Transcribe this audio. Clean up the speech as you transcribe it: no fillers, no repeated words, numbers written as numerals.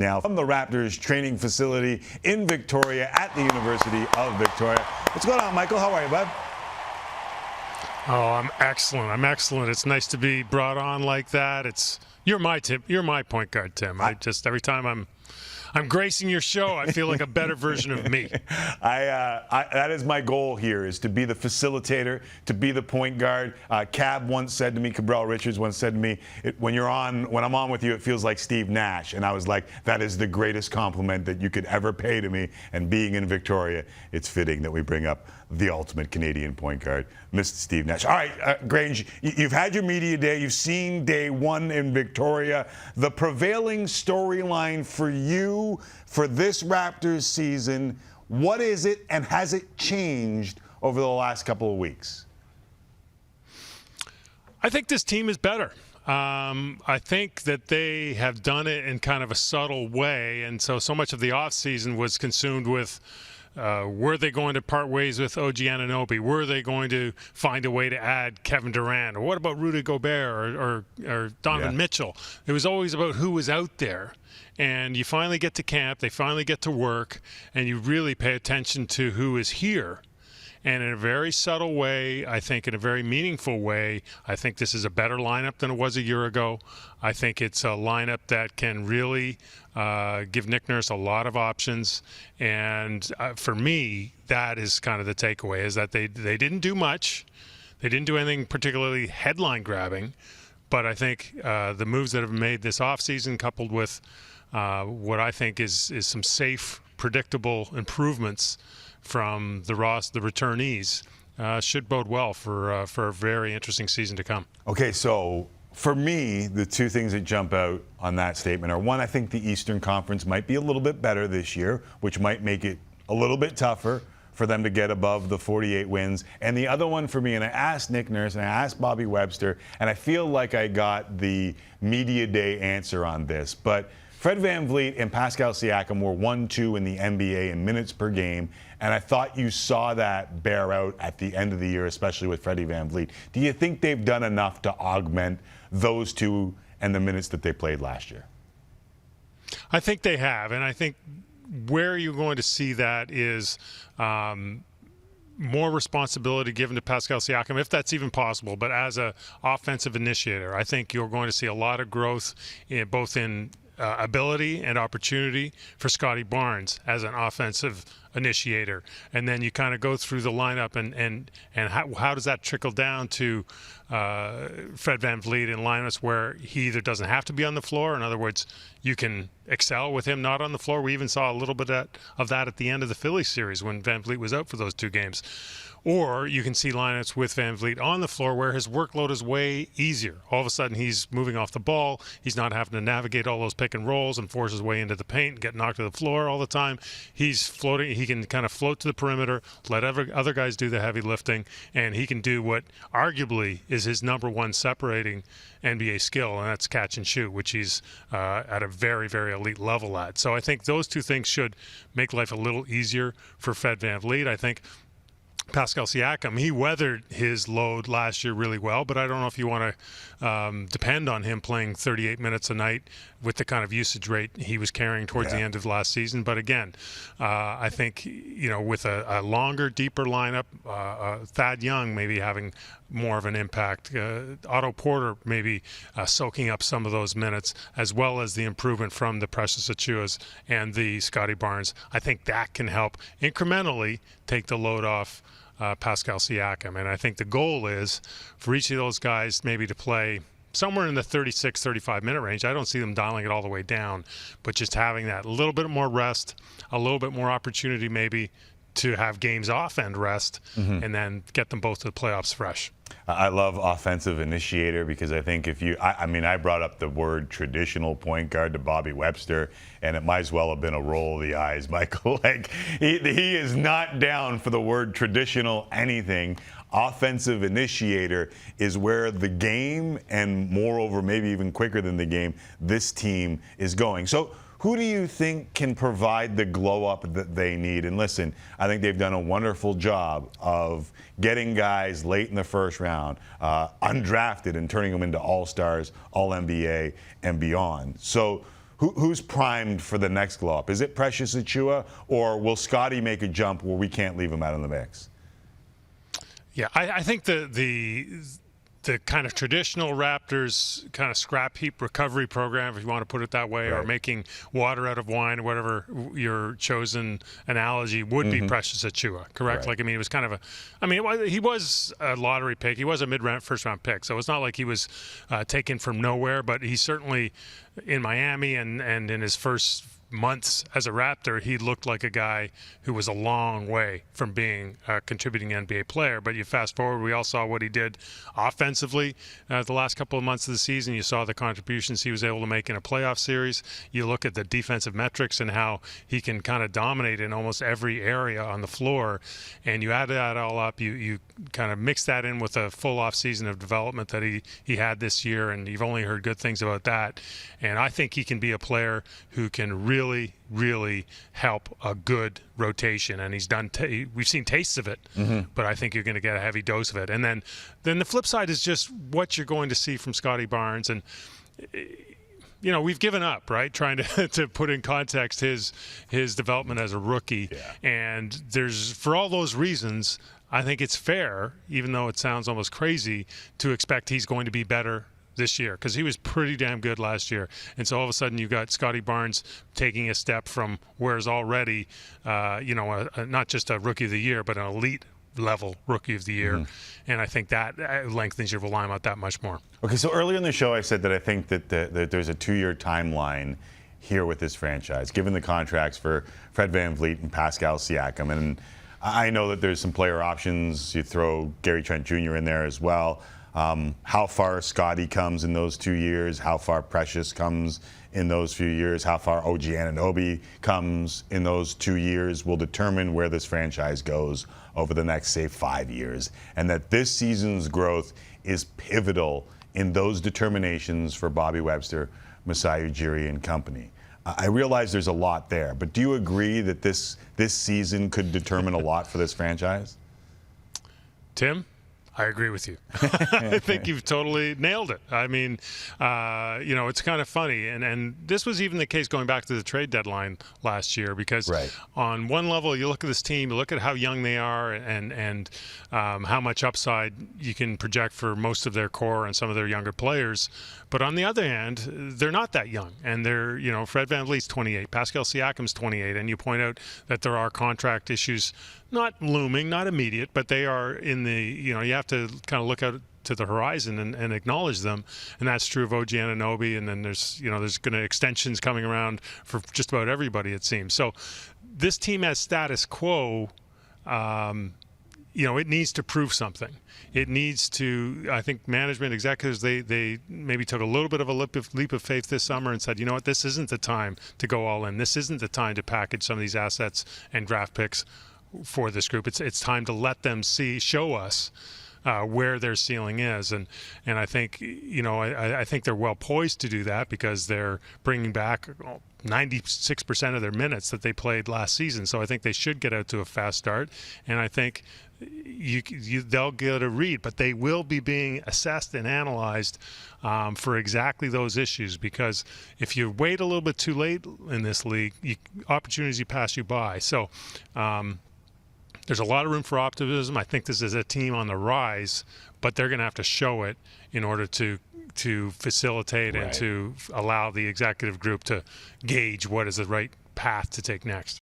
Now from the Raptors training facility in Victoria at the University of Victoria. What's going on, Michael? How are you, bud? Oh, I'm excellent. It's nice to be brought on like that. You're my point guard, Tim. Every time I'm gracing your show, I feel like a better version of me. That is my goal here, is to be the facilitator, to be the point guard. Cabral Richards once said to me, when I'm on with you, it feels like Steve Nash. And I was like, that is the greatest compliment that you could ever pay to me. And being in Victoria, it's fitting that we bring up the ultimate Canadian point guard, Mr. Steve Nash. All right, Grange, you've had your media day. You've seen day one in Victoria. The prevailing storyline for you for this Raptors season, what is it, and has it changed over the last couple of weeks? I think this team is better. I think that they have done it in kind of a subtle way, and so much of the offseason was consumed with were they going to part ways with OG Anunoby? Were they going to find a way to add Kevin Durant? Or what about Rudy Gobert or Donovan Mitchell? It was always about who was out there. And you finally get to camp, they finally get to work, and you really pay attention to who is here. And in a very subtle way, I think in a very meaningful way, I think this is a better lineup than it was a year ago. I think it's a lineup that can really give Nick Nurse a lot of options. And for me, that is kind of the takeaway, is that they didn't do much. They didn't do anything particularly headline grabbing. But I think the moves that have been made this offseason, coupled with what I think is some safe, predictable improvements from the returnees, should bode well for a very interesting season to come. Okay, so for me, the two things that jump out on that statement are, one, I think the Eastern Conference might be a little bit better this year, which might make it a little bit tougher for them to get above the 48 wins. And the other one for me, and I asked Nick Nurse and I asked Bobby Webster, and I feel like I got the media day answer on this, but Fred VanVleet and Pascal Siakam were 1-2 in the NBA in minutes per game, and I thought you saw that bear out at the end of the year, especially with Freddie VanVleet. Do you think they've done enough to augment those two and the minutes that they played last year? I think they have, and I think where you're going to see that is more responsibility given to Pascal Siakam, if that's even possible, but as an offensive initiator. I think you're going to see a lot of growth both in ability and opportunity for Scotty Barnes as an offensive initiator. And then you kind of go through the lineup and how does that trickle down to Fred VanVleet in lineups where he either doesn't have to be on the floor, in other words, you can excel with him not on the floor. We even saw a little bit of that at the end of the Philly series when VanVleet was out for those 2 games. Or you can see lineups with VanVleet on the floor where his workload is way easier. All of a sudden, he's moving off the ball. He's not having to navigate all those pick and rolls and force his way into the paint and get knocked to the floor all the time. He's floating. He can kind of float to the perimeter, let other guys do the heavy lifting, and he can do what arguably is his #1 separating NBA skill, and that's catch and shoot, which he's at a very, very elite level at. So I think those two things should make life a little easier for Fred VanVleet. I think Pascal Siakam, he weathered his load last year really well, but I don't know if you want to depend on him playing 38 minutes a night with the kind of usage rate he was carrying towards the end of last season. But again, I think, with a longer, deeper lineup, Thad Young maybe having more of an impact, Otto Porter maybe soaking up some of those minutes, as well as the improvement from the Precious Achiuwas and the Scotty Barnes. I think that can help incrementally take the load off Pascal Siakam. And I think the goal is for each of those guys maybe to play somewhere in the 36, 35-minute range. I don't see them dialing it all the way down, but just having that little bit more rest, a little bit more opportunity maybe to have games off and rest, and then get them both to the playoffs fresh. I love offensive initiator because I think if you, I brought up the word traditional point guard to Bobby Webster, and it might as well have been a roll of the eyes, Michael. Like, he is not down for the word traditional anything. Offensive initiator is where the game, and moreover, maybe even quicker than the game, this team is going. So who do you think can provide the glow-up that they need? And listen, I think they've done a wonderful job of getting guys late in the first round, undrafted, and turning them into all-stars, all-NBA, and beyond. So who's primed for the next glow up? Is it Precious Achiuwa, or will Scotty make a jump where we can't leave him out of the mix? Yeah, I think the kind of traditional Raptors kind of scrap heap recovery program, if you want to put it that way, or making water out of wine, or whatever your chosen analogy would be Precious Achiuwa, correct? Like, I mean, he was kind of he was a lottery pick. He was a mid-round, first-round pick, so it's not like he was taken from nowhere, but he certainly, in Miami and in his first months as a Raptor, he looked like a guy who was a long way from being a contributing NBA player. But you fast forward, we all saw what he did offensively the last couple of months of the season. You saw the contributions he was able to make in a playoff series. You look at the defensive metrics and how he can kind of dominate in almost every area on the floor. And you add that all up, you kind of mix that in with a full off season of development that he had this year, and you've only heard good things about that. And I think he can be a player who can really help a good rotation, and he's done. We've seen tastes of it, but I think you're going to get a heavy dose of it. And then the flip side is just what you're going to see from Scotty Barnes. And we've given up, right, trying to put in context his development as a rookie. And there's, for all those reasons, I think it's fair, even though it sounds almost crazy, to expect he's going to be better this year, because he was pretty damn good last year. And so all of a sudden you've got Scotty Barnes taking a step from where's already not just a rookie of the year, but an elite level rookie of the year. And I think that lengthens your line out that much more. Okay, so earlier in the show I said that I think that there's a 2-year timeline here with this franchise, given the contracts for Fred VanVleet and Pascal Siakam. And I know that there's some player options. You throw Gary Trent Jr. in there as well. How far Scotty comes in those 2 years, how far Precious comes in those few years, how far OG Anunoby comes in those 2 years will determine where this franchise goes over the next, say, 5 years. And that this season's growth is pivotal in those determinations for Bobby Webster, Masai Ujiri, and company. I realize there's a lot there, but do you agree that this season could determine a lot for this franchise? Tim? I agree with you. I think you've totally nailed it. I mean, it's kind of funny. And this was even the case going back to the trade deadline last year, because on one level, you look at this team, you look at how young they are and how much upside you can project for most of their core and some of their younger players. But on the other hand, they're not that young. And they're, Fred VanVleet's 28, Pascal Siakam's 28. And you point out that there are contract issues, not looming, not immediate, but they are in the, you have to kind of look out to the horizon and acknowledge them. And that's true of OG Anunoby. And then there's going to extensions coming around for just about everybody, it seems. So this team has status quo. It needs to prove something. It needs to, I think management executives, they maybe took a little bit of a leap of faith this summer and said, you know what, this isn't the time to go all in. This isn't the time to package some of these assets and draft picks for this group. It's time to let them show us where their ceiling is, and I think I think they're well poised to do that, because they're bringing back 96% of their minutes that they played last season. So I think they should get out to a fast start, and I think they'll get a read, but they will be being assessed and analyzed for exactly those issues, because if you wait a little bit too late in this league, opportunities pass you by. So there's a lot of room for optimism. I think this is a team on the rise, but they're going to have to show it in order to facilitate and to allow the executive group to gauge what is the right path to take next.